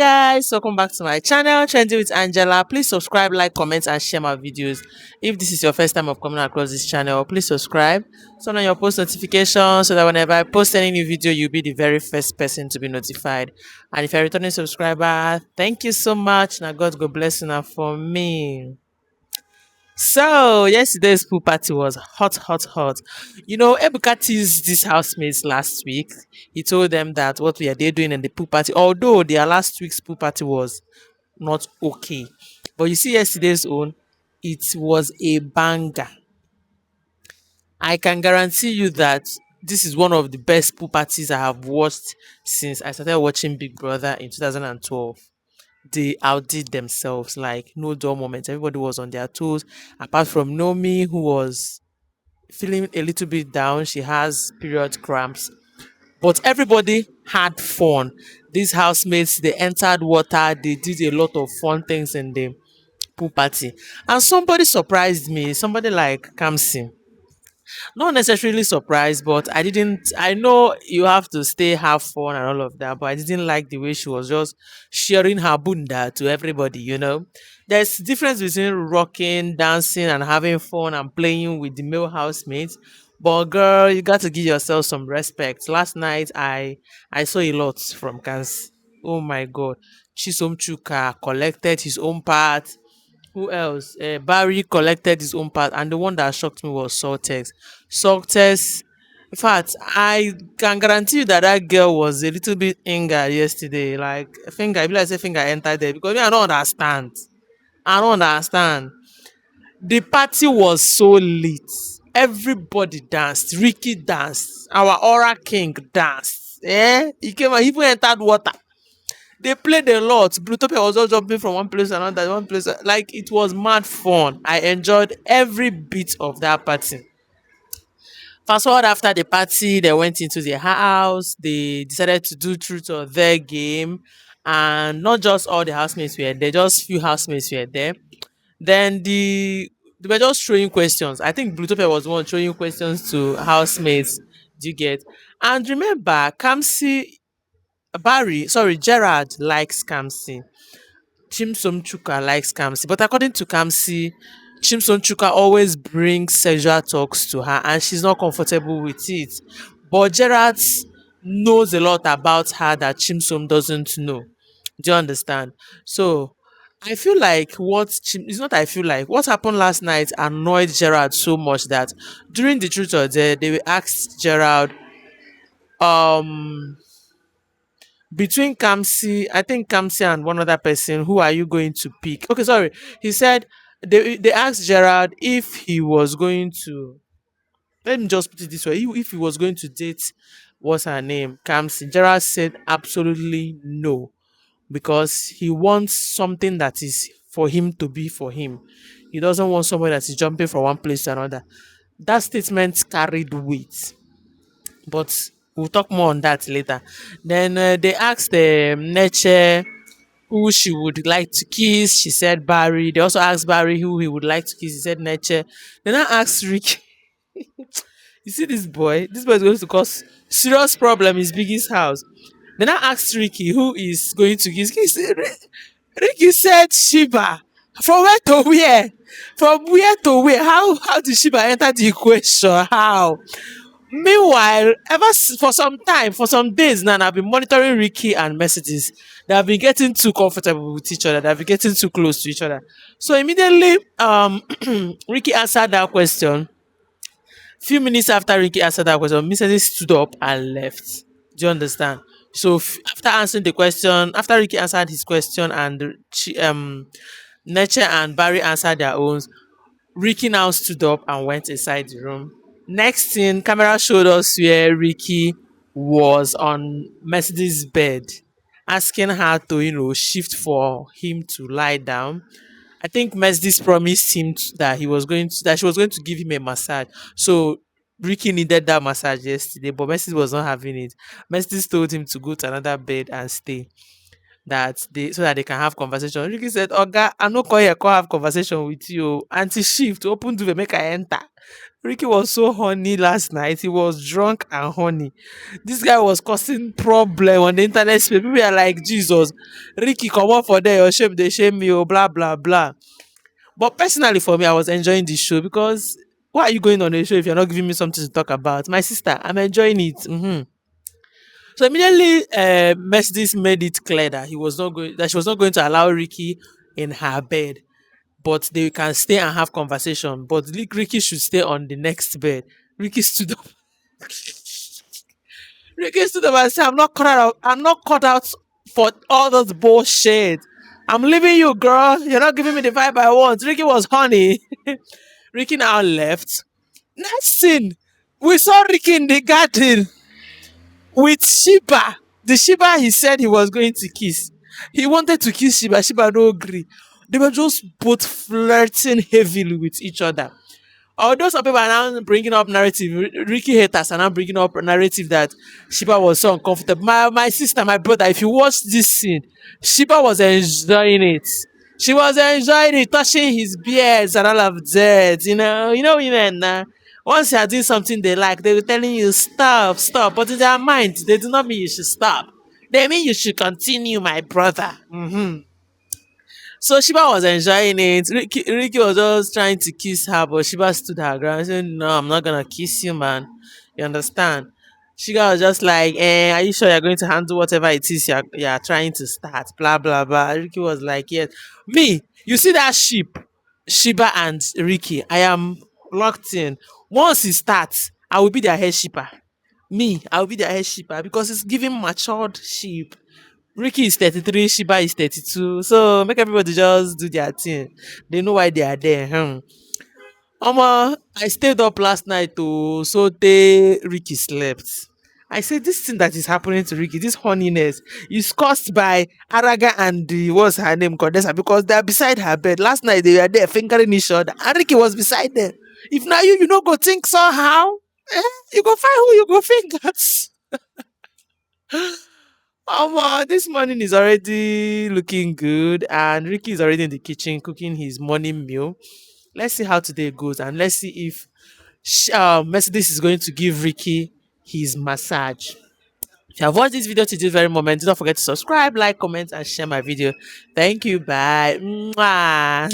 Guys, welcome back to my channel, Trending with Angela. Please subscribe, like, comment, and share my videos. If this is your first time of coming across this channel, please subscribe, turn on your post notifications so that whenever I post any new video, you'll be the very first person to be notified. And if you're a returning subscriber, thank you so much. Now God go bless you now for me. So yesterday's pool party was hot, hot, hot. Ebuka teased these housemates last week. He told them that what were they doing in the pool party, although their last week's pool party was not okay. But you see yesterday's own, it was a banger. I can guarantee you that this is one of the best pool parties I have watched since I started watching Big Brother in 2012. They outdid themselves, like no dull moment. Everybody was on their toes, apart from Nomi, who was feeling a little bit down. She has period cramps, but everybody had fun. These housemates, they entered water, they did a lot of fun things in the pool party. And somebody surprised me, somebody like Kamsi. Not necessarily surprised, but I know you have to stay, have fun and all of that, but I didn't like the way she was just sharing her bunda to everybody. There's difference between rocking, dancing and having fun and playing with the male housemates. But girl, you got to give yourself some respect. Last night I saw a lot from Kans. Oh my god. Chisom Chuka collected his own part. Who else? Barry collected his own part, and the one that shocked me was Saltex. Saltex, in fact, I can guarantee you that that girl was a little bit angered yesterday. Like, finger, I feel like say finger entered there because me, I don't understand. I don't understand. The party was so lit. Everybody danced. Ricky danced. Our Aura King danced. He came and he even entered water. They played a lot. Blutopia was all jumping from one place to another, one place. Like it was mad fun. I enjoyed every bit of that party. Fast forward after the party, they went into their house. They decided to do truth or their game, and not just all the housemates were there. Just few housemates were there. Then they were just throwing questions. I think Blutopia was the one throwing questions to housemates. Do you get? And remember, Gerard likes Kamsi. Chimsom Chuka likes Kamsi. But according to Kamsi, Chimsom Chuka always brings sexual talks to her and she's not comfortable with it. But Gerard knows a lot about her that Chimsom doesn't know. Do you understand? So I feel like it's not I feel like what happened last night annoyed Gerard so much that during the truth or dare, they asked Gerard um between Kamsi, I think Kamsi and one other person, who are you going to pick? Okay, sorry. He said they asked Gerard if he was going to, let me just put it this way, if he was going to date, what's her name? Kamsi. Gerard said absolutely no, because he wants something that is for him to be for him. He doesn't want someone that is jumping from one place to another. That statement carried weight, but we'll talk more on that later. Then they asked Neche who she would like to kiss. She said Barry. They also asked Barry who he would like to kiss. He said Neche. Then I asked Rick. You see this boy? This boy is going to cause serious problem in his biggest house. Then I asked Ricky who is going to kiss. Ricky said Sheba. From where to where? From where to where? How did Sheba enter the equation? How? Meanwhile, for some time, for some days now, I've been monitoring Ricky and Mercedes. They have been getting too comfortable with each other. They have been getting too close to each other. So immediately, Ricky answered that question. Few minutes after Ricky answered that question, Mercedes stood up and left. Do you understand? So after answering the question, after Ricky answered his question and Neche and Barry answered their own, Ricky now stood up and went inside the room. Next thing, camera showed us where Ricky was on Mercedes' bed, asking her to, shift for him to lie down. I think Mercedes promised him that she was going to give him a massage. So Ricky needed that massage yesterday, but Mercedes was not having it. Mercedes told him to go to another bed and stay. that they so that they can have conversation. Ricky said, Oga, I'm not going here to have conversation with you. Anti shift, open door, make I enter. Ricky was so horny last night. He was drunk and horny. This guy was causing problem on the internet space. People are like, Jesus, Ricky, come on for there, your shame, they shame me, oh, blah, blah, blah. But personally, for me, I was enjoying the show because why are you going on a show if you're not giving me something to talk about? My sister, I'm enjoying it. So immediately, Mercedes made it clear that she was not going to allow Ricky in her bed, but they can stay and have conversation. But Ricky should stay on the next bed. Ricky stood up. Ricky stood up and said, "I'm not cut out. I'm not cut out for all those bullshit. I'm leaving you, girl. You're not giving me the vibe I want." Ricky was honey. Ricky now left. Next scene, we saw Ricky in the garden with Sheba. The Sheba he said he was going to kiss. He wanted to kiss Sheba. Sheba no agree. They were just both flirting heavily with each other. Although some people are now bringing up narrative, Ricky haters are now bringing up a narrative that Sheba was so uncomfortable. My sister, my brother, if you watch this scene, Sheba was enjoying it. She was enjoying it, touching his beards and all of that. Women now. Once you are doing something they like, they will telling you stop, stop. But in their mind, they do not mean you should stop. They mean you should continue, my brother. So Shiba was enjoying it. Ricky was just trying to kiss her, but Shiba stood her ground and said, "No, I'm not gonna kiss you, man. You understand?" Shiba was just like, are you sure you're going to handle whatever it is you're trying to start? Blah blah blah. Ricky was like, yes. Me, you see that sheep, Shiba and Ricky, I am locked in. Once it starts, I will be their head sheeper. Me, I will be their head sheeper because it's giving matured sheep. Ricky is 33, Shiba is 32. So make everybody just do their thing. They know why they are there. I stayed up last night to so they Ricky slept. I said this thing that is happening to Ricky, this horniness, is caused by Araga and what's her name, Condesa, because they're beside her bed. Last night they were there fingering each other, and Ricky was beside them. If now you know go think somehow, you go find who you go fingers. This morning is already looking good, and Ricky is already in the kitchen cooking his morning meal. Let's see how today goes, and let's see if Mercedes is going to give Ricky his massage. If you have watched this video to this very moment, do not forget to subscribe, like, comment, and share my video. Thank you. Bye. Mwah.